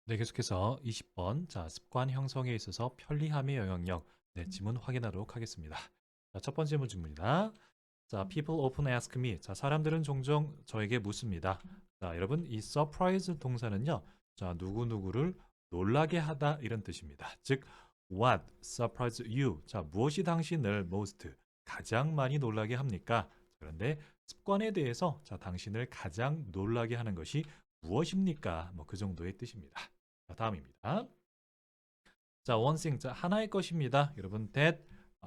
네, 계속해서 20번. 자, 습관 형성에 있어서 편리함의 영향력. 네, 지문 확인하도록 하겠습니다. 자, 첫 번째 문제입니다. 자, people often ask me. 자, 사람들은 종종 저에게 묻습니다. 자, 여러분, 이 surprise 동사는요. 자, 누구누구를 놀라게 하다 이런 뜻입니다. 즉, what surprised you? 자, 무엇이 당신을 most 가장 많이 놀라게 합니까? 그런데 습관에 대해서 자, 당신을 가장 놀라게 하는 것이 무엇입니까? 뭐 그 정도의 뜻입니다. 자, 다음입니다. 자, one thing. 자, 하나의 것입니다. 여러분, that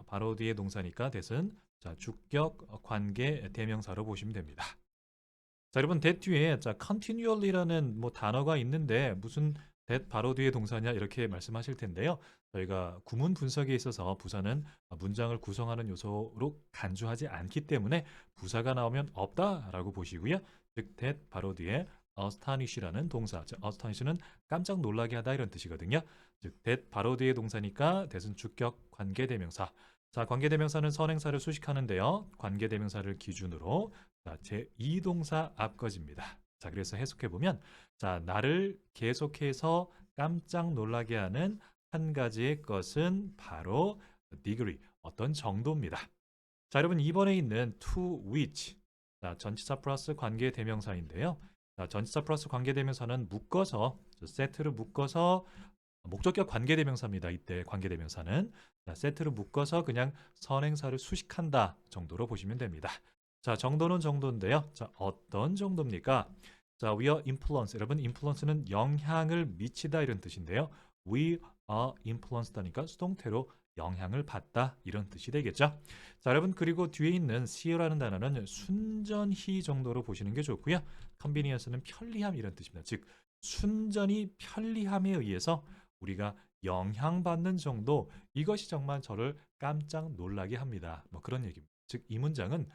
바로 뒤에 동사니까 that은 자, 주격 관계 대명사로 보시면 됩니다. 자, 여러분, that 뒤에 자, continually라는 뭐 단어가 있는데 무슨 that 바로 뒤에 동사냐 이렇게 말씀하실 텐데요. 저희가 구문 분석에 있어서 부사는 문장을 구성하는 요소로 간주하지 않기 때문에 부사가 나오면 없다라고 보시고요. 즉 that 바로 뒤에 astonish라는 동사. 즉 astonish는 깜짝 놀라게 하다 이런 뜻이거든요. 즉 that 바로 뒤에 동사니까 that은 주격 관계대명사. 자, 관계대명사는 선행사를 수식하는데요. 관계대명사를 기준으로 자, 제2동사 앞거지입니다. 자, 그래서 해석해 보면 자, 나를 계속해서 깜짝 놀라게 하는 한 가지의 것은 바로 degree, 어떤 정도입니다. 자, 여러분 이번에 있는 to which 자, 전치사 플러스 관계 대명사인데요. 자, 전치사 플러스 관계 대명사는 묶어서 세트를 묶어서 목적격 관계 대명사입니다. 이때 관계 대명사는 자, 세트를 묶어서 그냥 선행사를 수식한다 정도로 보시면 됩니다. 자, 정도는 정도인데요. 자, 어떤 정도입니까? 자, we are influence. 여러분, influence는 영향을 미치다 이런 뜻인데요. we are influenced니까 수동태로 영향을 받다 이런 뜻이 되겠죠. 자, 여러분 그리고 뒤에 있는 see라는 단어는 순전히 정도로 보시는 게 좋고요. convenience는 편리함 이런 뜻입니다. 즉 순전히 편리함에 의해서 우리가 영향받는 정도 이것이 정말 저를 깜짝 놀라게 합니다. 뭐 그런 얘기입니다. 즉 이 문장은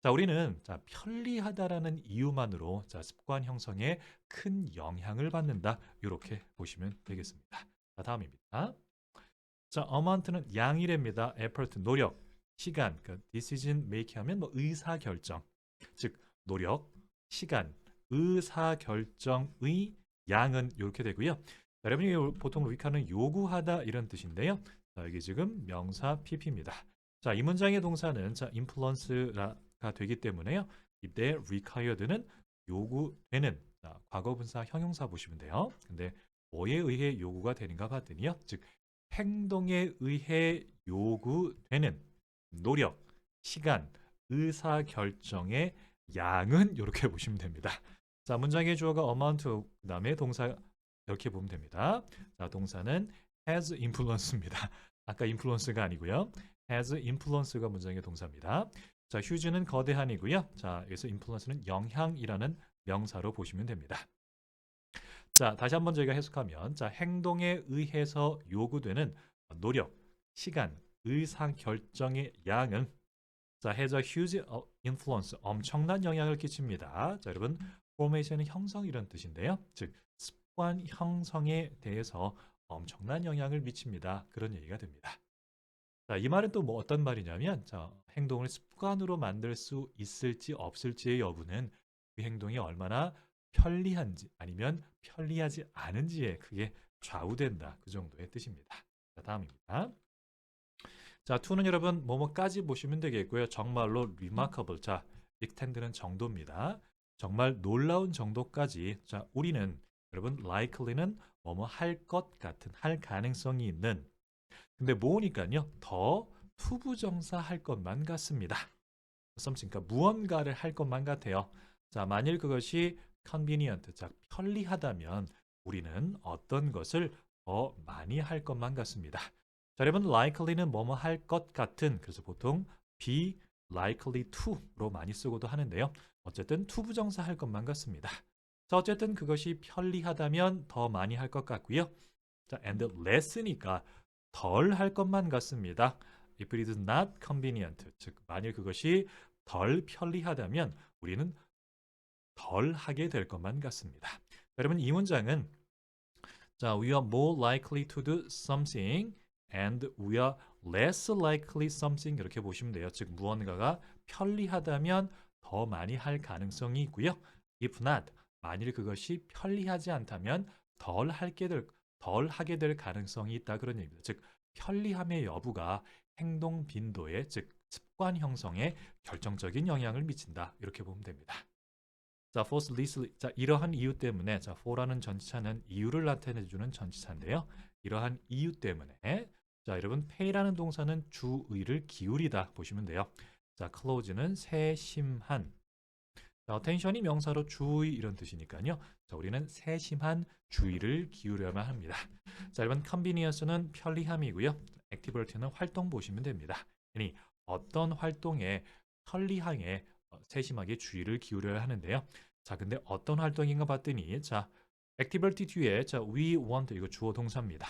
자, 우리는 자, 편리하다라는 이유만으로 자, 습관 형성에 큰 영향을 받는다. 이렇게 보시면 되겠습니다. 자, 다음입니다. 자, amount는 양이랍니다. effort 노력, 시간, 그 decision making 하면 뭐 의사 결정. 즉 노력, 시간, 의사 결정의 양은 이렇게 되고요. 자, 여러분이 보통 루이카는 요구하다 이런 뜻인데요. 자, 여기 지금 명사 PP입니다. 자, 이 문장의 동사는 자, influence가 되기 때문에요. 이때 required는 요구되는 자, 과거분사 형용사 보시면 돼요. 근데 뭐에 의해 요구가 되는가 봤더니요. 즉 행동에 의해 요구되는 노력, 시간, 의사 결정의 양은 이렇게 보시면 됩니다. 자, 문장의 주어가 amount 그다음에 동사 이렇게 보면 됩니다. 자, 동사는 has influence입니다. 아까 influence가 아니고요. has influence가 문장의 동사입니다. 자, huge는 거대한이고요. 자, 여기서 influence는 영향이라는 명사로 보시면 됩니다. 자, 다시 한번 저희가 해석하면 자, 행동에 의해서 요구되는 노력, 시간, 의사 결정의 양은 자, has a huge influence, 엄청난 영향을 끼칩니다. 자, 여러분, formation은 형성 이런 뜻인데요. 즉, 습관 형성에 대해서 엄청난 영향을 미칩니다. 그런 얘기가 됩니다. 자, 이 말은 또 뭐 어떤 말이냐면, 자, 행동을 습관으로 만들 수 있을지 없을지의 여부는 그 행동이 얼마나 편리한지 아니면 편리하지 않은지에 크게 좌우된다. 그 정도의 뜻입니다. 자, 다음입니다. 자, to는 여러분 뭐뭐까지 보시면 되겠고요. 정말로 remarkable. 자, extend는 정도입니다. 정말 놀라운 정도까지. 자, 우리는 여러분 likely는 뭐뭐 할 것 같은 할 가능성이 있는 근데 모으니까요. 더 투부정사 할 것만 같습니다. something, 그러니까 무언가를 할 것만 같아요. 자, 만일 그것이 convenient, 자, 편리하다면 우리는 어떤 것을 더 많이 할 것만 같습니다. 자, 여러분, likely는 뭐뭐 할 것 같은, 그래서 보통 be likely to로 많이 쓰고도 하는데요. 어쨌든 투부정사 할 것만 같습니다. 자, 어쨌든 그것이 편리하다면 더 많이 할 것 같고요. 자, and less니까 덜 할 것만 같습니다. If it is not convenient, 즉 만일 그것이 덜 편리하다면 우리는 덜 하게 될 것만 같습니다. 여러분 이 문장은 자, we are more likely to do something and we are less likely something 이렇게 보시면 돼요. 즉 무언가가 편리하다면 더 많이 할 가능성이 있고요. If not, 만일 그것이 편리하지 않다면 덜 하게 될 가능성이 있다 그런 얘기입니다. 즉 편리함의 여부가 행동 빈도에 즉 습관 형성에 결정적인 영향을 미친다. 이렇게 보면 됩니다. 자, force least, 자, 이러한 이유 때문에 자, for라는 전치사는 이유를 나타내 주는 전치사인데요. 이러한 이유 때문에 자, 여러분 pay라는 동사는 주의를 기울이다 보시면 돼요. 자, close는 세심한. 자, attention이 명사로 주의 이런 뜻이니까요. 자, 우리는 세심한 주의를 기울여야만 합니다. 자, 여러분 convenience는 편리함이고요. activity는 활동 보시면 됩니다. 아니, 어떤 활동에 편리함에 세심하게 주의를 기울여야 하는데요. 자, 근데 어떤 활동인가 봤더니 자, activity 뒤에 자, we want 이거 주어 동사입니다.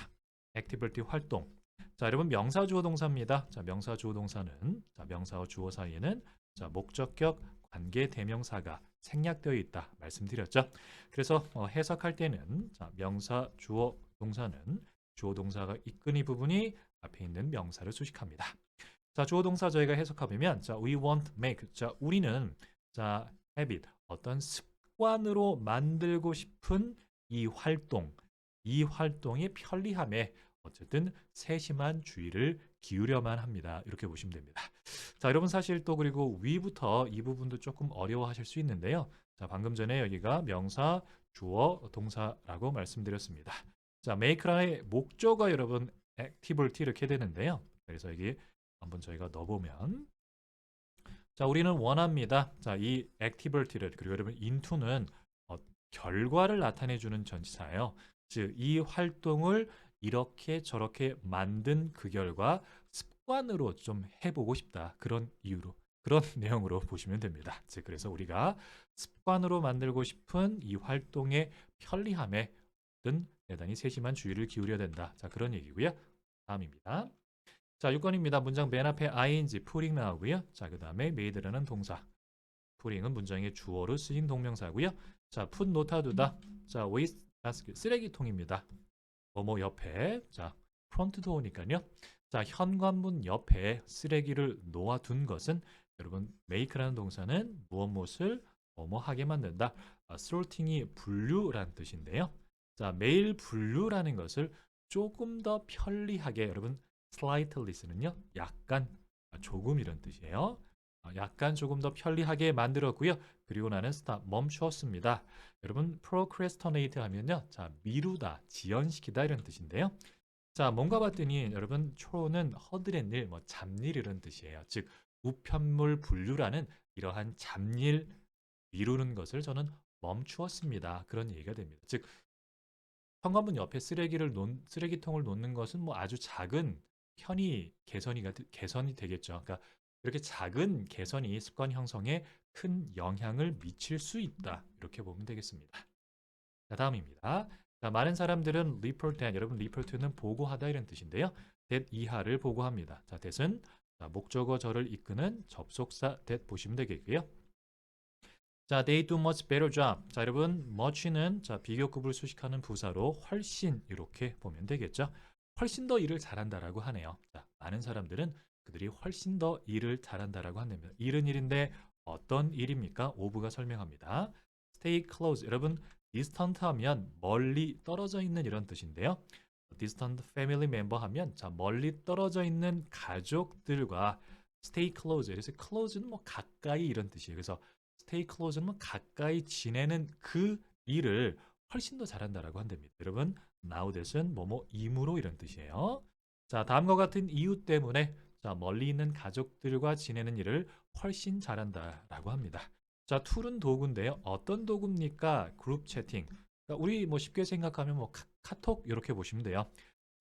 activity 활동. 자, 여러분 명사 주어 동사입니다. 자, 명사 주어 동사는 자, 명사와 주어 사이에는 자, 목적격 관계 대명사가 생략되어 있다 말씀드렸죠. 그래서 해석할 때는 자, 명사 주어 동사는 주어 동사가 이끈 이 부분이 앞에 있는 명사를 수식합니다. 자, 주어 동사 저희가 해석하면 자, we want make. 자, 우리는 자, habit 어떤 습관으로 만들고 싶은 이 활동의 편리함에 어쨌든 세심한 주의를 기울여만 합니다. 이렇게 보시면 됩니다. 자, 여러분 사실 또 그리고 위부터 이 부분도 조금 어려워하실 수 있는데요. 자, 방금 전에 여기가 명사, 주어, 동사라고 말씀드렸습니다. 자, make라의 목적어 여러분 activity 이렇게 되는데요. 그래서 여기 한번 저희가 넣어보면 자, 우리는 원합니다. 자, 이 activity를 그리고 여러분 into는 결과를 나타내주는 전치사예요. 즉, 이 활동을 이렇게 저렇게 만든 그 결과 습관으로 좀 해보고 싶다. 그런 이유로 그런 내용으로 보시면 됩니다. 즉, 그래서 우리가 습관으로 만들고 싶은 이 활동의 편리함에 대단히 세심한 주의를 기울여야 된다. 자, 그런 얘기고요. 다음입니다. 자, 6번입니다. 문장 맨 앞에 ing, putting 나오고요. 자, 그 다음에 made라는 동사. putting은 문장의 주어로 쓰인 동명사고요. 자, put 놓아두다. 자, waste basket, 쓰레기통입니다. 뭐뭐 옆에. 자, front door니까요. 자, 현관문 옆에 쓰레기를 놓아둔 것은 여러분 make라는 동사는 무엇을 뭐뭐 하게 만든다. sorting이 분류라는 뜻인데요. 자, 매일 분류라는 것을 조금 더 편리하게 여러분 slightly는요, 약간, 조금 이런 뜻이에요. 약간 조금 더 편리하게 만들었고요. 그리고 나는 stop, 멈추었습니다. 여러분 procrastinate 하면요, 자, 미루다, 지연시키다 이런 뜻인데요. 자, 뭔가 봤더니 여러분 초는 허드렛 일, 뭐 잡일 이런 뜻이에요. 즉 우편물 분류라는 이러한 잡일 미루는 것을 저는 멈추었습니다. 그런 얘기가 됩니다. 즉 현관문 옆에 쓰레기통을 놓는 것은 뭐 아주 작은 편의 개선이 되겠죠. 그러니까 이렇게 작은 개선이 습관 형성에 큰 영향을 미칠 수 있다. 이렇게 보면 되겠습니다. 자, 다음입니다. 자, 많은 사람들은 report that, 여러분 report는 보고하다 이런 뜻인데요. that 이하를 보고합니다. 자, that은 자, 목적어 절을 이끄는 접속사 that 보시면 되겠고요. 자, they do much better job. 자, 여러분, much는 자, 비교급을 수식하는 부사로 훨씬 이렇게 보면 되겠죠. 훨씬 더 일을 잘한다라고 하네요. 자, 많은 사람들은 그들이 훨씬 더 일을 잘한다라고 한답니다. 일은 일인데 어떤 일입니까? 오브가 설명합니다. stay close. 여러분, distant 하면 멀리 떨어져 있는 이런 뜻인데요. distant family member 하면 자, 멀리 떨어져 있는 가족들과 stay close. 그래서 close는 뭐 가까이 이런 뜻이에요. 그래서 stay close는 뭐 가까이 지내는 그 일을 훨씬 더 잘한다라고 한답니다. 여러분, now that은 뭐뭐 임으로 이런 뜻이에요. 자, 다음과 같은 이유 때문에 자, 멀리 있는 가족들과 지내는 일을 훨씬 잘한다라고 합니다. 자, 툴은 도구인데요. 어떤 도구입니까? 그룹 채팅. 그러니까 우리 뭐 쉽게 생각하면 뭐 카톡 이렇게 보시면 돼요.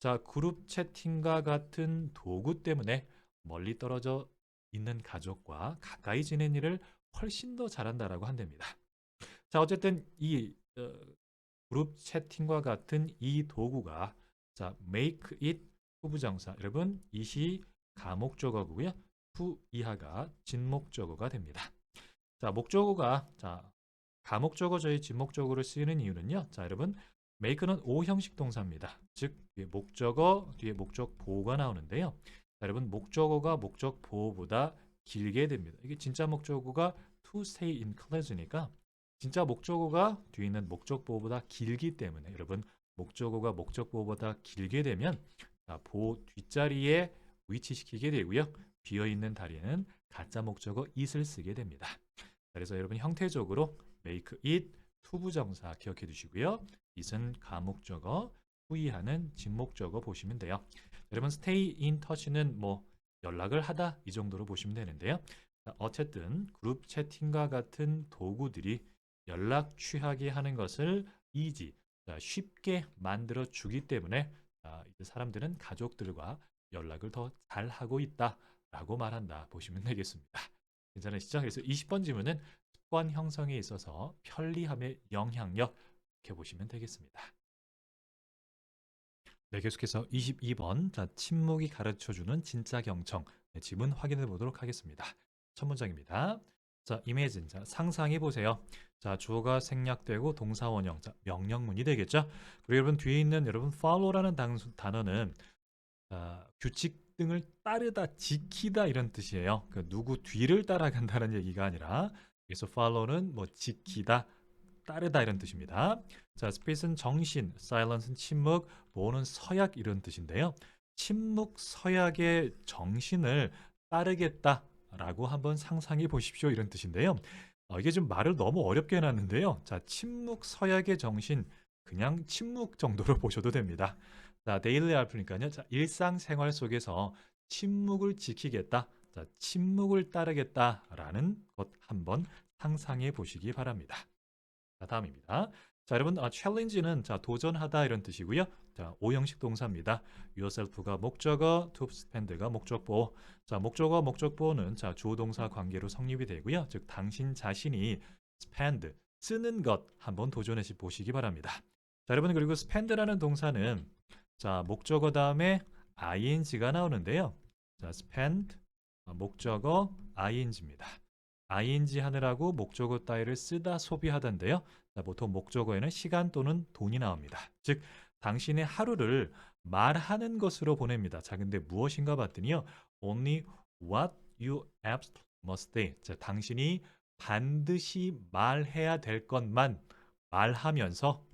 자, 그룹 채팅과 같은 도구 때문에 멀리 떨어져 있는 가족과 가까이 지낸 일을 훨씬 더 잘한다라고 한답니다. 자, 어쨌든 이 그룹 채팅과 같은 이 도구가 자, make it 후부정사. 여러분, 이시 가목적어고요. 후 이하가 진목적어가 됩니다. 자, 목적어가 자, 가목적어 저희 진목적어를 쓰이는 이유는요. 자, 여러분, make는 O 형식 동사입니다. 즉, 목적어 뒤에 목적 보호가 나오는데요. 자, 여러분, 목적어가 목적 보호보다 길게 됩니다. 이게 진짜 목적어가 to stay in class니까 진짜 목적어가 뒤에 있는 목적보호보다 길기 때문에 여러분 목적어가 목적보호보다 길게 되면 보호 뒷자리에 위치시키게 되고요. 비어있는 다리에는 가짜 목적어 it을 쓰게 됩니다. 그래서 여러분 형태적으로 make it 투부정사 기억해 두시고요. it은 가목적어, 후이하는 진목적어 보시면 돼요. 여러분 stay in touch는 뭐 연락을 하다 이 정도로 보시면 되는데요. 어쨌든 그룹 채팅과 같은 도구들이 연락 취하게 하는 것을 easy, 쉽게 만들어 주기 때문에 이제 사람들은 가족들과 연락을 더 잘하고 있다라고 말한다 보시면 되겠습니다. 괜찮으시죠? 그래서 20번 질문은 습관 형성에 있어서 편리함의 영향력 이렇게 보시면 되겠습니다. 네, 계속해서 22번 침묵이 가르쳐주는 진짜 경청 지문 확인해 보도록 하겠습니다. 첫 문장입니다. imagine 상상해 보세요. 주어가 생략되고 동사 원형 명령문이 되겠죠. 그리고 여러분 뒤에 있는 여러분 follow라는 단어는 규칙 등을 따르다, 지키다 이런 뜻이에요. 누구 뒤를 따라간다는 얘기가 아니라 그래서 follow는 뭐 지키다, 따르다 이런 뜻입니다. 스페이스는 정신, silence는 침묵, 보는 서약 이런 뜻인데요. 침묵 서약의 정신을 따르겠다라고 한번 상상해 보십시오 이런 뜻인데요. 이게 좀 말을 너무 어렵게 해놨는데요. 침묵 서약의 정신 그냥 침묵 정도로 보셔도 됩니다. 데일리 알프니까요. 일상생활 속에서 침묵을 지키겠다, 침묵을 따르겠다라는 것 한번 상상해 보시기 바랍니다. 다음입니다. 여러분, challenge는 도전하다 이런 뜻이고요. 오형식 동사입니다. yourself가 목적어, to spend가 목적보호. 목적어, 목적보호는 주어 동사 관계로 성립이 되고요. 즉 당신 자신이 spend 쓰는 것 한번 도전해 보시기 바랍니다. 여러분 그리고 spend라는 동사는 목적어 다음에 ing가 나오는데요. spend 목적어 ing입니다. ing 하느라고 목적어 따위를 쓰다 소비하던데요. 보통 목적어에는 시간 또는 돈이 나옵니다. 즉 당신의 하루를 말하는 것으로 보냅니다. 근데 무엇인가 봤더니요. Only what you absolutely must say. 당신이 반드시 말해야 될 것만 말하면서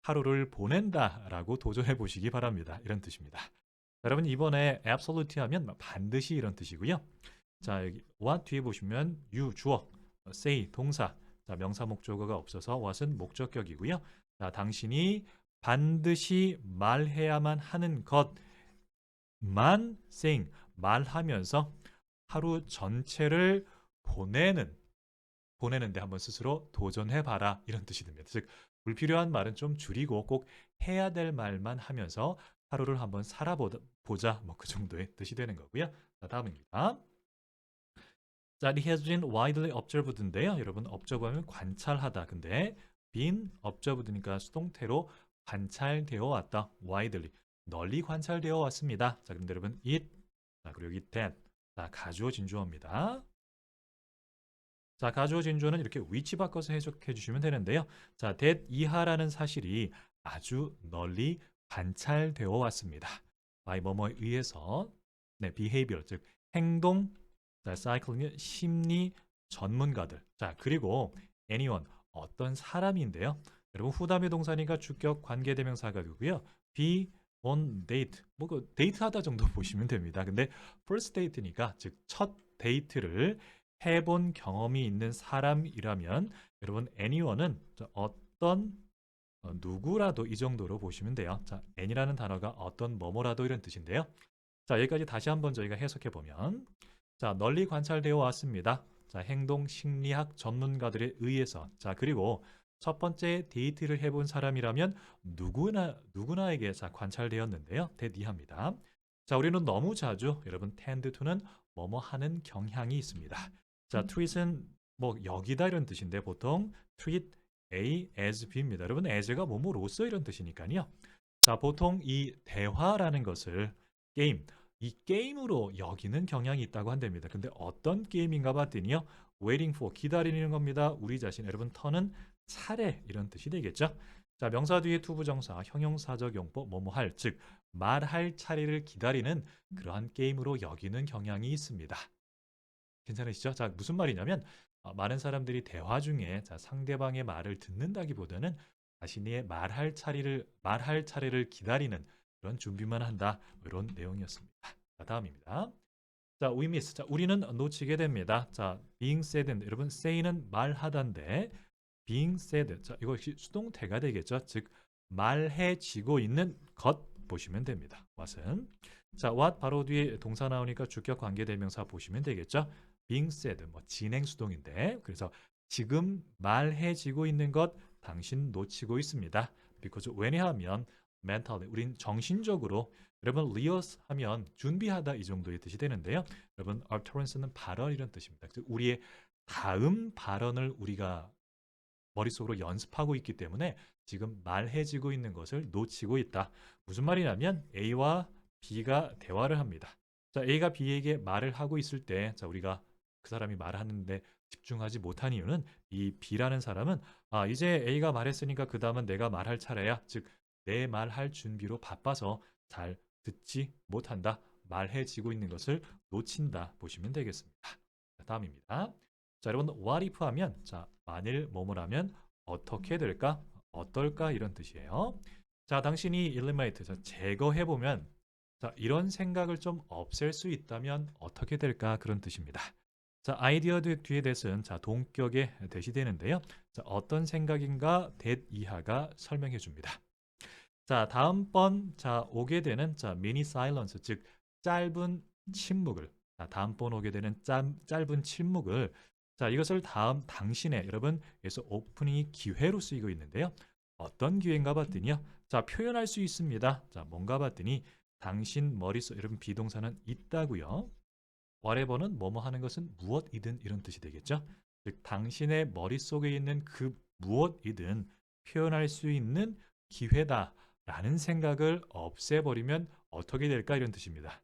하루를 보낸다라고 도전해 보시기 바랍니다. 이런 뜻입니다. 여러분 이번에 absolute 하면 반드시 이런 뜻이고요. 여기 what 뒤에 보시면 you 주어, say 동사, 명사 목적어가 없어서 what은 목적격이고요. 당신이 반드시 말해야만 하는 것만 saying 말하면서 하루 전체를 보내는데 한번 스스로 도전해봐라 이런 뜻이 됩니다. 즉 불필요한 말은 좀 줄이고 꼭 해야 될 말만 하면서 하루를 한번 살아보자 뭐 그 정도의 뜻이 되는 거고요. 다음입니다. It has been widely observed인데요. 여러분 observe하면 관찰하다. 근데 been observed니까 수동태로 관찰되어 왔다. widely 널리 관찰되어 왔습니다. 그런데 여러분 it 그리고 여기 that 가주어 진주어입니다. 가주어 진주어는 이렇게 위치 바꿔서 해석해 주시면 되는데요. that 이하라는 사실이 아주 널리 관찰되어 왔습니다. by 뭐뭐에 의해서 behavior 즉 행동 사이클링은 심리 전문가들. 그리고 anyone 어떤 사람인데요. 여러분 후담의 동사니까 주격 관계대명사가 되고요. be on date 그 데이트하다 정도 보시면 됩니다. 근데 first date니까 즉 첫 데이트를 해본 경험이 있는 사람이라면 여러분 anyone은 어떤 누구라도 이 정도로 보시면 돼요. any라는 단어가 어떤 뭐뭐라도 이런 뜻인데요. 여기까지 다시 한번 저희가 해석해 보면 널리 관찰되어 왔습니다. 행동 심리학 전문가들에 의해서. 그리고 첫 번째 데이트를 해본 사람이라면 누구나에게 관찰되었는데요. 대디합니다. 우리는 너무 자주 여러분 tend to는 뭐뭐 하는 경향이 있습니다. treat은 뭐 여기다 이런 뜻인데 보통 treat A as B입니다. 여러분 as가 뭐뭐로서 이런 뜻이니까요. 보통 이 대화라는 것을 게임 이 게임으로 여기는 경향이 있다고 한답니다. 근데 어떤 게임인가 봤더니요. waiting for 기다리는 겁니다. 우리 자신 여러분 턴은 차례 이런 뜻이 되겠죠. 명사 뒤에 투부정사 형용사적 용법 뭐뭐 할 즉 말할 차례를 기다리는 그러한 게임으로 여기는 경향이 있습니다. 괜찮으시죠? 무슨 말이냐면 많은 사람들이 대화 중에 자, 상대방의 말을 듣는다기보다는 자신이 말할 차례를 기다리는 그런 준비만 한다. 이런 내용이었습니다. 자, 다음입니다. 자, we miss. 자, 우리는 놓치게 됩니다. 자, being said. 여러분, say는 말하다인데 being said. 자, 이거 역시 수동태가 되겠죠. 즉 말해지고 있는 것 보시면 됩니다. what은 자, what 바로 뒤에 동사 나오니까 주격 관계 대명사 보시면 되겠죠. being said 뭐 진행 수동인데 그래서 지금 말해지고 있는 것 당신 놓치고 있습니다. because 왜냐하면 mentally 우린 정신적으로 여러분 rehearse 하면 준비하다 이 정도의 뜻이 되는데요. 여러분 utterance는 발언 이런 뜻입니다. 즉 우리의 다음 발언을 우리가 머릿속으로 연습하고 있기 때문에 지금 말해지고 있는 것을 놓치고 있다. 무슨 말이냐면 A와 B가 대화를 합니다. 자, A가 B에게 말을 하고 있을 때, 자, 우리가 그 사람이 말하는데 집중하지 못한 이유는 이 B라는 사람은 이제 A가 말했으니까 그 다음은 내가 말할 차례야. 즉, 내 말할 준비로 바빠서 잘 듣지 못한다. 말해지고 있는 것을 놓친다. 보시면 되겠습니다. 자, 다음입니다. 자, 여러분 what if 하면 자, 만일 뭐뭐라면 어떻게 될까? 어떨까? 이런 뜻이에요. 자, 당신이 eliminate 자, 제거해 보면 자, 이런 생각을 좀 없앨 수 있다면 어떻게 될까? 그런 뜻입니다. 자, 아이디어 뒤에 that은 자, 동격에 that이 되는데요. 자, 어떤 생각인가 that 이하가 설명해 줍니다. 자, 다음번 자, 오게 되는 자, mini silence 즉 짧은 침묵을 자, 다음번 오게 되는 짧은 침묵을 자, 이것을 다음 당신의 여러분 그래서 오프닝이 기회로 쓰이고 있는데요. 어떤 기회인가 봤더니요. 자, 표현할 수 있습니다. 자, 뭔가 봤더니 당신 머릿속 여러분 비동사는 있다고요. whatever는 뭐뭐 하는 것은 무엇이든 이런 뜻이 되겠죠. 즉 당신의 머릿속에 있는 그 무엇이든 표현할 수 있는 기회다라는 생각을 없애버리면 어떻게 될까 이런 뜻입니다.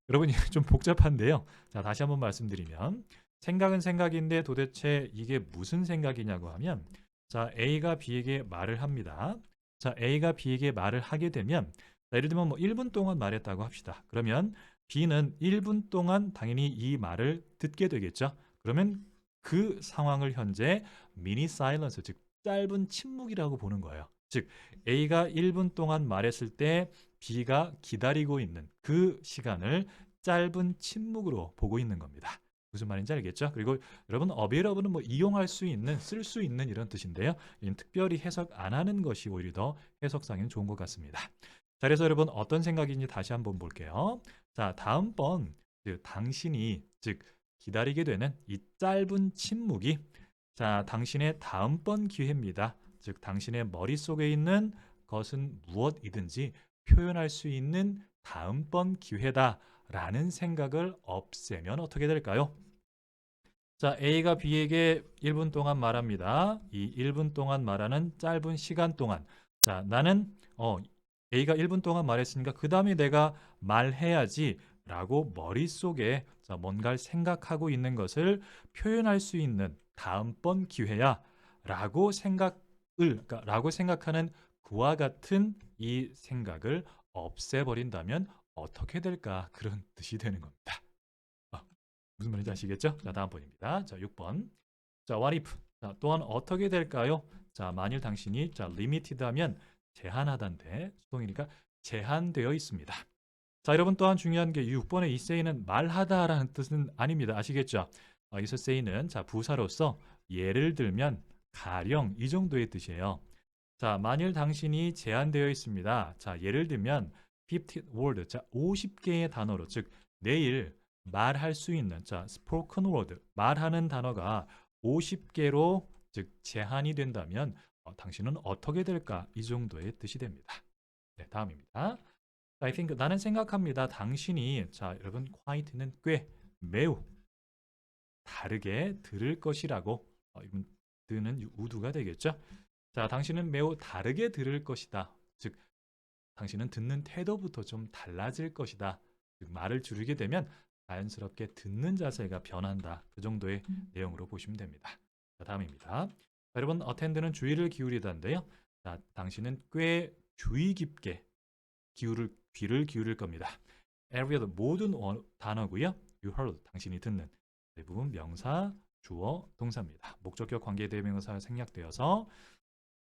여러분 좀 복잡한데요. 자, 다시 한번 말씀드리면 생각은 생각인데 도대체 이게 무슨 생각이냐고 하면 자, A가 B에게 말을 합니다. 자, A가 B에게 말을 하게 되면 자, 예를 들면 뭐 1분 동안 말했다고 합시다. 그러면 B는 1분 동안 당연히 이 말을 듣게 되겠죠. 그러면 그 상황을 현재 미니 사일런스 즉 짧은 침묵이라고 보는 거예요. 즉 A가 1분 동안 말했을 때 B가 기다리고 있는 그 시간을 짧은 침묵으로 보고 있는 겁니다. 무슨 말인지 알겠죠? 그리고 여러분 available은 뭐 이용할 수 있는, 쓸 수 있는 이런 뜻인데요. 특별히 해석 안 하는 것이 오히려 더 해석상에는 좋은 것 같습니다. 자, 그래서 여러분 어떤 생각인지 다시 한번 볼게요. 자, 다음번 당신이 즉 기다리게 되는 이 짧은 침묵이 자, 당신의 다음번 기회입니다. 즉 당신의 머릿속에 있는 것은 무엇이든지 표현할 수 있는 다음번 기회다라는 생각을 없애면 어떻게 될까요? 자, A가 B에게 1분 동안 말합니다. 이 1분 동안 말하는 짧은 시간 동안 자, 나는 A가 1분 동안 말했으니까 그 다음에 내가 말해야지 라고 머릿속에 자, 뭔가를 생각하고 있는 것을 표현할 수 있는 다음번 기회야 라고 라고 생각하는 그와 같은 이 생각을 없애버린다면 어떻게 될까? 그런 뜻이 되는 겁니다. 무슨 말인지 아시겠죠? 자, 다음 번입니다. 자, 6번. 자, what if? 자, 또한 어떻게 될까요? 자, 만일 당신이 자, limited 하면 제한하다인데 수동이니까 제한되어 있습니다. 자, 여러분 또한 중요한 게 6번의 이 say는 말하다라는 뜻은 아닙니다. 아시겠죠? 여기서 say는 자, 부사로서 예를 들면 가령 이 정도의 뜻이에요. 자, 만일 당신이 제한되어 있습니다. 자, 예를 들면 50 word, 자, 50개의 단어로 즉 내일 말할 수 있는 자, spoken word, 말하는 단어가 50개로 즉 제한이 된다면 당신은 어떻게 될까? 이 정도의 뜻이 됩니다. 네, 다음입니다. I think 나는 생각합니다. 당신이 자, 여러분 quite는 꽤 매우 다르게 들을 것이라고 이건 드는 우두가 되겠죠? 자, 당신은 매우 다르게 들을 것이다. 즉, 당신은 듣는 태도부터 좀 달라질 것이다. 즉, 말을 줄이게 되면 자연스럽게 듣는 자세가 변한다. 그 정도의 내용으로 보시면 됩니다. 자, 다음입니다. 자, 여러분, attend는 주의를 기울이다인데요. 자, 당신은 꽤 주의 깊게 귀를 기울일 겁니다. every 모든 단어고요. you heard 당신이 듣는 대부분 명사 주어 동사입니다. 목적격 관계대명사가 생략되어서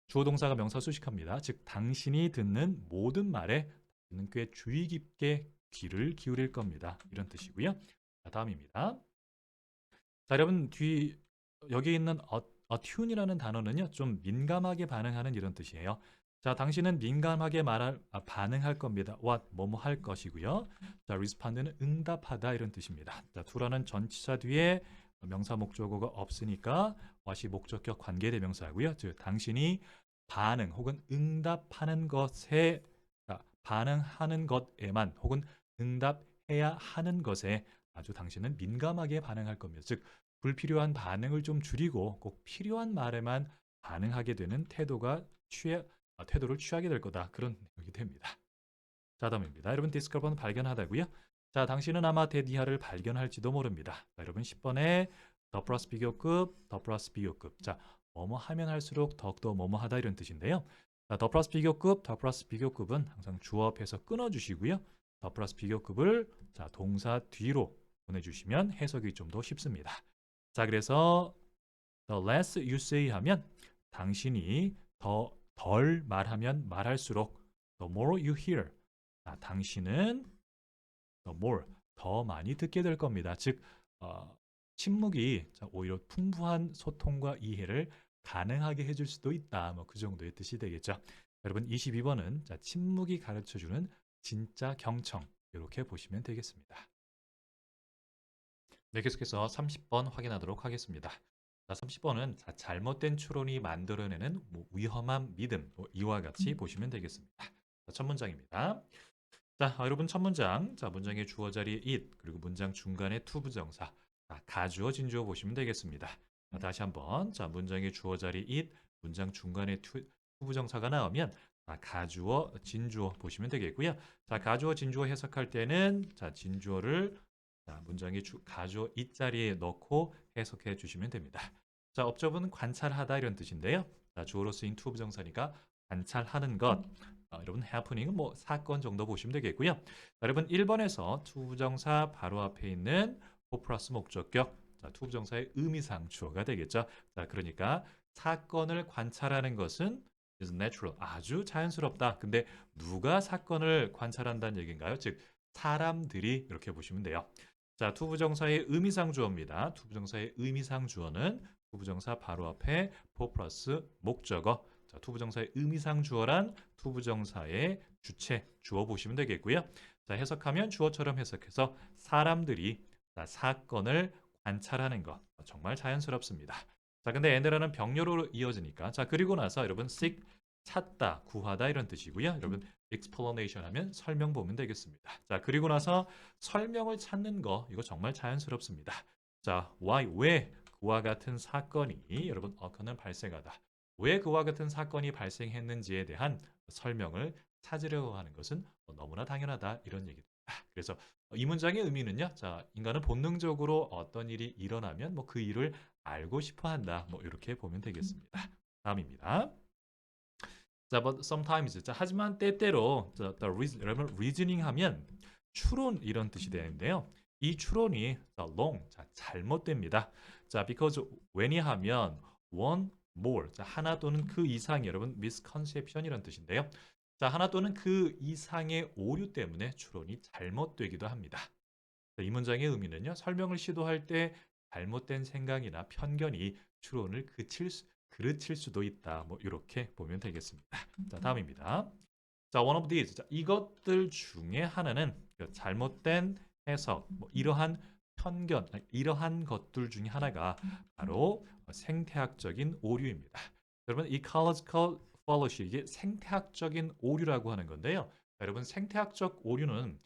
주어 동사가 명사 수식합니다. 즉 당신이 듣는 모든 말에 당신은 꽤 주의 깊게 귀를 기울일 겁니다. 이런 뜻이고요. 자, 다음입니다. 자, 여러분 여기 있는 attune이라는 단어는요. 좀 민감하게 반응하는 이런 뜻이에요. 자, 당신은 민감하게 반응할 겁니다. what 뭐뭐 할 것이고요. 자, respond는 응답하다 이런 뜻입니다. 자, to라는 전치사 뒤에 명사 목적어가 없으니까 what이 목적격 관계대명사고요. 즉 당신이 반응 혹은 응답하는 것에 반응하는 것에만 혹은 응답해야 하는 것에 아주 당신은 민감하게 반응할 겁니다. 즉 불필요한 반응을 좀 줄이고 꼭 필요한 말에만 반응하게 되는 태도를 취하게 될 거다. 그런 내용이 됩니다. 자, 다음입니다. 여러분 디스커버는 발견하다고요? 자, 당신은 아마 대디하를 발견할지도 모릅니다. 자, 여러분 10번에 더 플러스 비교급, 더 플러스 비교급. 자, 뭐뭐 하면 할수록 더욱더 뭐뭐 하다 이런 뜻인데요. 자, 더 플러스 비교급, 더 플러스 비교급은 항상 주어 앞에서 끊어주시고요. 더 플러스 비교급을 자, 동사 뒤로 보내주시면 해석이 좀 더 쉽습니다. 자, 그래서 the less you say 하면 당신이 덜 말하면 말할수록 the more you hear. 자, 당신은 the more 더 많이 듣게 될 겁니다. 즉 침묵이 오히려 풍부한 소통과 이해를 가능하게 해줄 수도 있다. 뭐 그 정도의 뜻이 되겠죠. 여러분 22번은 자, 침묵이 가르쳐주는 진짜 경청 이렇게 보시면 되겠습니다. 네, 계속해서 30번 확인하도록 하겠습니다. 자, 30번은 자, 잘못된 추론이 만들어내는 위험한 믿음 이와 같이 보시면 되겠습니다. 자, 첫 문장입니다. 자, 여러분 첫 문장. 자, 문장의 주어 자리에 it 그리고 문장 중간에 to 부정사. 자, 가주어 진주어 보시면 되겠습니다. 자, 다시 한번. 자, 문장의 주어 자리에 it 문장 중간에 to 부정사가 나오면 자, 가주어 진주어 보시면 되겠고요. 자, 가주어 진주어 해석할 때는 자, 진주어를 자, 문장의 가주어 it 자리에 넣고 해석해 주시면 됩니다. 자, 업접은 관찰하다 이런 뜻인데요. 자, 주어로 쓰인 to 부정사니까 관찰하는 것. 여러분 happening은 뭐 사건 정도 보시면 되겠고요. 자, 여러분 1번에서 to 부정사 바로 앞에 있는 for 플러스 목적격 자, to 부정사의 의미상 주어가 되겠죠. 자, 그러니까 사건을 관찰하는 것은 is natural 아주 자연스럽다. 근데 누가 사건을 관찰한다는 얘기인가요? 즉 사람들이 이렇게 보시면 돼요. 자, to 부정사의 의미상 주어입니다. to 부정사의 의미상 주어는 to 부정사 바로 앞에 for 플러스 목적어 자, 투부정사의 의미상 주어란 투부정사의 주체, 주어 보시면 되겠고요. 자, 해석하면 주어처럼 해석해서 사람들이 자, 사건을 관찰하는 것 정말 자연스럽습니다. 자, 근데 엔드라는 병렬로 이어지니까 자, 그리고 나서 여러분 seek 찾다, 구하다 이런 뜻이고요. 여러분 explanation 하면 설명 보면 되겠습니다. 자, 그리고 나서 설명을 찾는 거 이거 정말 자연스럽습니다. 자, why 왜 그와 같은 사건이 여러분 occur는 발생하다. 왜 그와 같은 사건이 발생했는지에 대한 설명을 찾으려고 하는 것은 너무나 당연하다 이런 얘기입니다. 그래서 이 문장의 의미는요. 자, 인간은 본능적으로 어떤 일이 일어나면 뭐 그 일을 알고 싶어 한다. 뭐 이렇게 보면 되겠습니다. 다음입니다. 자, but sometimes 자, 하지만 때때로 자, 여러분 reasoning 하면 추론 이런 뜻이 되는데요. 이 추론이 wrong 자, 잘못됩니다. 자, because 왜냐하면 one more 자, 하나 또는 그 이상이 여러분 misconception 이런 뜻인데요. 자, 하나 또는 그 이상의 오류 때문에 추론이 잘못되기도 합니다. 자, 이 문장의 의미는요. 설명을 시도할 때 잘못된 생각이나 편견이 추론을 그르칠 수도 있다. 뭐 이렇게 보면 되겠습니다. 자, 다음입니다. 자, one of these. 자, 이것들 중에 하나는 잘못된 해석, 뭐 이러한 편견, 이러한 것들 중에 하나가 바로 생태학적인 오류입니다. 여러분, ecological fallacy 이게 생태학적인 오류라고 하는 건데요. 자, 여러분, 생태학적 오류는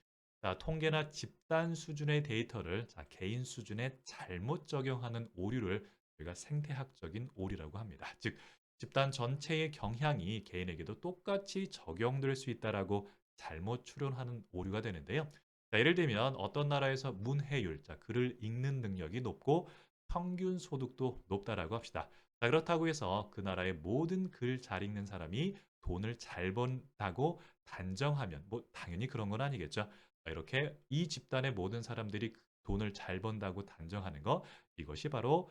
자, 통계나 집단 수준의 데이터를 자, 개인 수준에 잘못 적용하는 오류를 우리가 생태학적인 오류라고 합니다. 즉, 집단 전체의 경향이 개인에게도 똑같이 적용될 수 있다라고 잘못 추론하는 오류가 되는데요. 자, 예를 들면 어떤 나라에서 문해율, 자, 글을 읽는 능력이 높고 평균 소득도 높다라고 합시다. 자, 그렇다고 해서 그 나라의 모든 글 잘 읽는 사람이 돈을 잘 번다고 단정하면 뭐 당연히 그런 건 아니겠죠. 이렇게 이 집단의 모든 사람들이 돈을 잘 번다고 단정하는 거 이것이 바로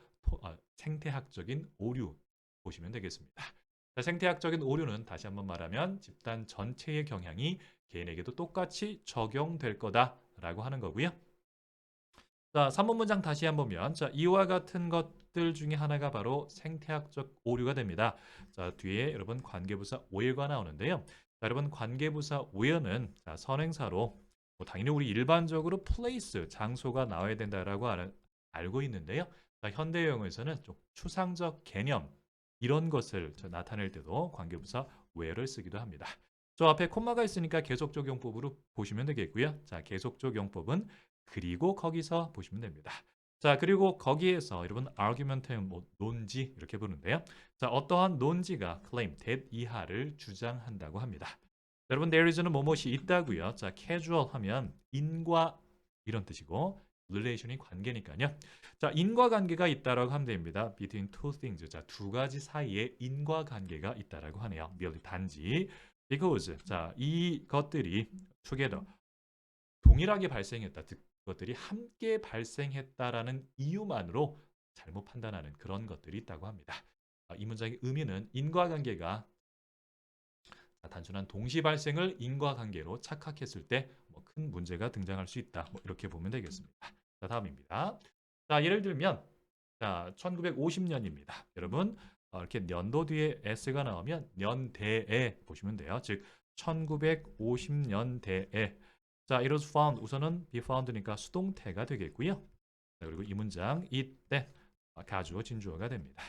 생태학적인 오류 보시면 되겠습니다. 자, 생태학적인 오류는 다시 한번 말하면 집단 전체의 경향이 개인에게도 똑같이 적용될 거다라고 하는 거고요. 자, 3번 문장 다시 한번 보면 자, 이와 같은 것들 중에 하나가 바로 생태학적 오류가 됩니다. 자, 뒤에 여러분 관계부사 where가 나오는데요. 자, 여러분 관계부사 where는 자, 선행사로 뭐 당연히 우리 일반적으로 place, 장소가 나와야 된다라고 알고 있는데요. 자, 현대 영어에서는 좀 추상적 개념 이런 것을 나타낼 때도 관계부사 where를 쓰기도 합니다. 저 앞에 콤마가 있으니까 계속적 용법으로 보시면 되겠고요. 자, 계속적 용법은 그리고 거기서 보시면 됩니다. 자, 그리고 거기에서 여러분 argument은 뭐 논지 이렇게 부르는데요. 자, 어떠한 논지가 claim, that 이하를 주장한다고 합니다. 여러분 there is는 뭐뭇이 있다고요. 자, casual 하면 인과 이런 뜻이고 relation이 관계니까요. 자, 인과관계가 있다라고 하면 됩니다. between two things. 자, 두 가지 사이에 인과관계가 있다라고 하네요. merely 단지 because 자, 이것들이 together 동일하게 발생했다. 즉 것들이 함께 발생했다라는 이유만으로 잘못 판단하는 그런 것들이 있다고 합니다. 이 문장의 의미는 인과관계가 단순한 동시 발생을 인과관계로 착각했을 때 큰 문제가 등장할 수 있다. 이렇게 보면 되겠습니다. 자, 다음입니다. 자, 예를 들면 자, 1950년입니다. 여러분 이렇게 연도 뒤에 s가 나오면 년대에 보시면 돼요. 즉 1950년대에 자, it was found 우선은 be found니까 수동태가 되겠고요. 자, 그리고 이 문장 이때 가주어 진주어가 됩니다.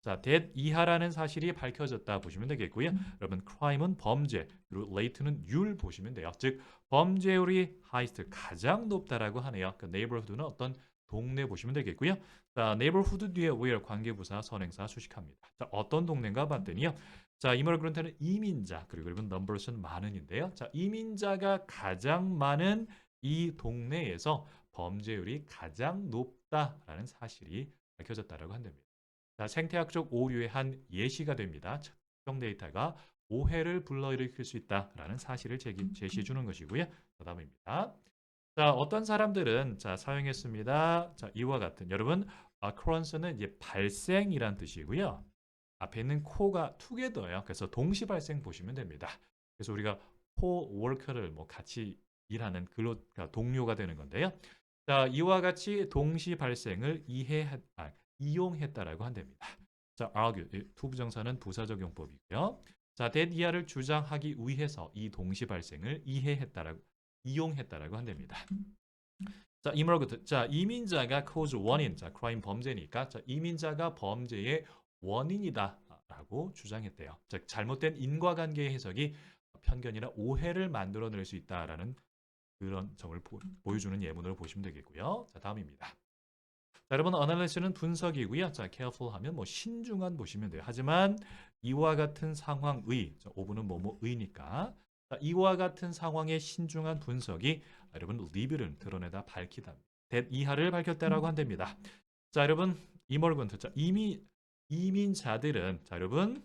자, that 이하라는 사실이 밝혀졌다 보시면 되겠고요. 여러분 crime은 범죄, 그리고 late는 율 보시면 돼요. 즉 범죄율이 highest 가장 높다라고 하네요. 그 neighborhood는 어떤 동네 보시면 되겠고요. 자, neighborhood 뒤에 where 관계부사 선행사 수식합니다. 자, 어떤 동네인가 봤더니요. 자, immigrant는 이민자, 그리고 여러분 numbers는 많은인데요. 자, 이민자가 가장 많은 이 동네에서 범죄율이 가장 높다라는 사실이 밝혀졌다라고 한답니다. 자, 생태학적 오류의 한 예시가 됩니다. 특정 데이터가 오해를 불러일으킬 수 있다라는 사실을 제시해 주는 것이고요. 다음입니다. 자, 어떤 사람들은 자, 사용했습니다. 자, 이와 같은 여러분 occurrence는 이제 발생이란 뜻이고요. 앞에 있는 co가 together예요. 그래서 동시 발생 보시면 됩니다. 그래서 우리가 co-worker를 뭐 같이 일하는 그러니까 동료가 되는 건데요. 자, 이와 같이 동시 발생을 이용했다라고 한답니다. 자, argue 투부정사는 부사적 용법이고요. 자, that 이하를 주장하기 위해서 이 동시 발생을 이용했다라고 한답니다. 자, immigrant. 자, 이민자가 cause 원인. 자, crime 범죄니까 자, 이민자가 범죄의 원인이다라고 주장했대요. 즉, 잘못된 인과관계 해석이 편견이나 오해를 만들어낼 수 있다라는 그런 점을 보여주는 예문으로 보시면 되겠고요. 자, 다음입니다. 자, 여러분 어널리시스는 분석이고요. 자, careful 하면 뭐 신중한 보시면 돼요. 하지만 이와 같은 상황의, 오브는 뭐뭐의니까 자, 이와 같은 상황의 신중한 분석이 여러분 리뷰를 드러내다 밝히다. that 이하를 밝혔다라고 한답니다. 자, 여러분 immigrant, 자, 이민자들은 자, 여러분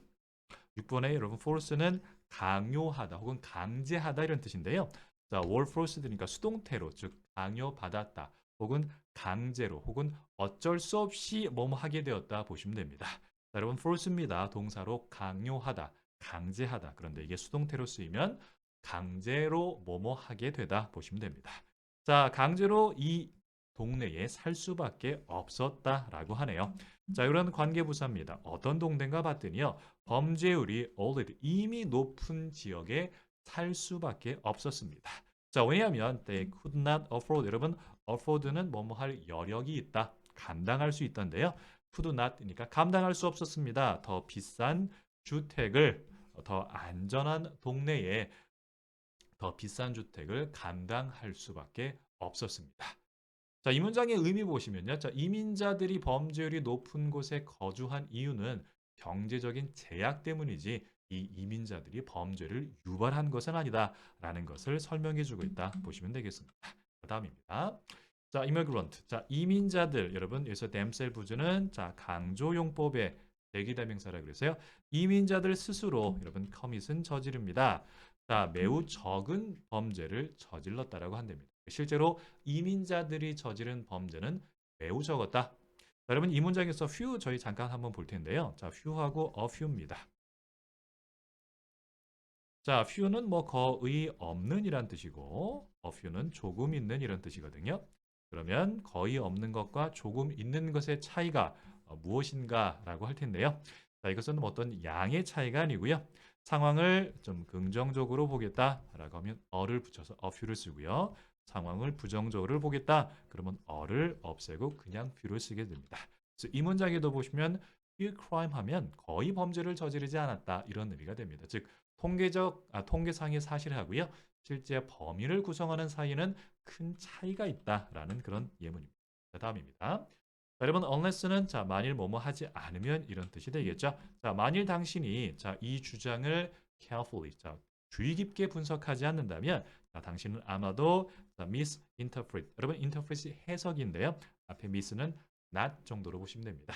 6번에 여러분 force는 강요하다 혹은 강제하다 이런 뜻인데요. 자, were forced니까 수동태로 즉 강요받았다 혹은 강제로 혹은 어쩔 수 없이 뭐뭐 하게 되었다 보시면 됩니다. 자, 여러분 force입니다. 동사로 강요하다, 강제하다. 그런데 이게 수동태로 쓰이면 강제로 뭐뭐 하게 되다 보시면 됩니다. 자, 강제로 이 동네에 살 수밖에 없었다라고 하네요. 자, 이런 관계부사입니다. 어떤 동네인가 봤더니요. 범죄율이 already 이미 높은 지역에 살 수밖에 없었습니다. 자, 왜냐하면 they could not afford 여러분 afford는 뭐뭐 할 여력이 있다. 감당할 수 있던데요. could not이니까 감당할 수 없었습니다. 더 비싼 주택을 더 안전한 동네에 더 비싼 주택을 감당할 수밖에 없었습니다. 자, 이 문장의 의미 보시면요. 자, 이민자들이 범죄율이 높은 곳에 거주한 이유는 경제적인 제약 때문이지 이 이민자들이 범죄를 유발한 것은 아니다라는 것을 설명해 주고 있다 보시면 되겠습니다. 다음입니다. 자, immigrant. 자, 이민자들 여러분 여기서 themselves는 자, 강조용법의 대기대명사라 그래서요. 이민자들 스스로 여러분 commit은 저지릅니다. 자, 매우 적은 범죄를 저질렀다라고 한답니다. 실제로 이민자들이 저지른 범죄는 매우 적었다. 자, 여러분 이 문장에서 few 저희 잠깐 한번 볼 텐데요. 자, few하고 a few입니다. 자, few는 뭐 거의 없는 이란 뜻이고 a few는 조금 있는 이런 뜻이거든요. 그러면 거의 없는 것과 조금 있는 것의 차이가 무엇인가라고 할 텐데요. 자, 이것은 어떤 양의 차이가 아니고요. 상황을 좀 긍정적으로 보겠다라고 하면 어를 붙여서 a few를 쓰고요. 상황을 부정적으로 보겠다. 그러면 어를 없애고 그냥 few를 쓰게 됩니다. 그래서 이 문장에도 보시면 few crime 하면 거의 범죄를 저지르지 않았다 이런 의미가 됩니다. 즉 통계상의 사실하고요. 실제 범인을 구성하는 사이에는 큰 차이가 있다라는 그런 예문입니다. 자, 다음입니다. 자, 여러분 unless는 자, 만일 뭐뭐 하지 않으면 이런 뜻이 되겠죠. 자, 만일 당신이 자, 이 주장을 carefully 자, 주의 깊게 분석하지 않는다면 자, 당신은 아마도 자, misinterpret 여러분 interpret이 해석인데요. 앞에 miss는 not 정도로 보시면 됩니다.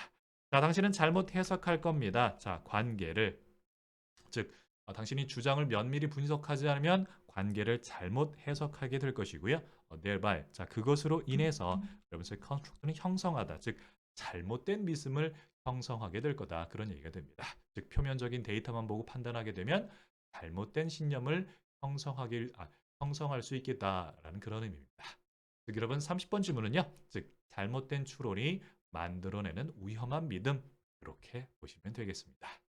자, 당신은 잘못 해석할 겁니다. 자, 관계를 즉 당신이 주장을 면밀히 분석하지 않으면 관계를 잘못 해석하게 될 것이고요. thereby 자 그것으로 인해서 여러분의 construct는 형성하다 즉 잘못된 믿음을 형성하게 될 거다 그런 얘기가 됩니다. 즉 표면적인 데이터만 보고 판단하게 되면 잘못된 신념을 형성할 수 있겠다라는 그런 의미입니다. 즉 여러분 30번 질문은요. 즉 잘못된 추론이 만들어내는 위험한 믿음 이렇게 보시면 되겠습니다.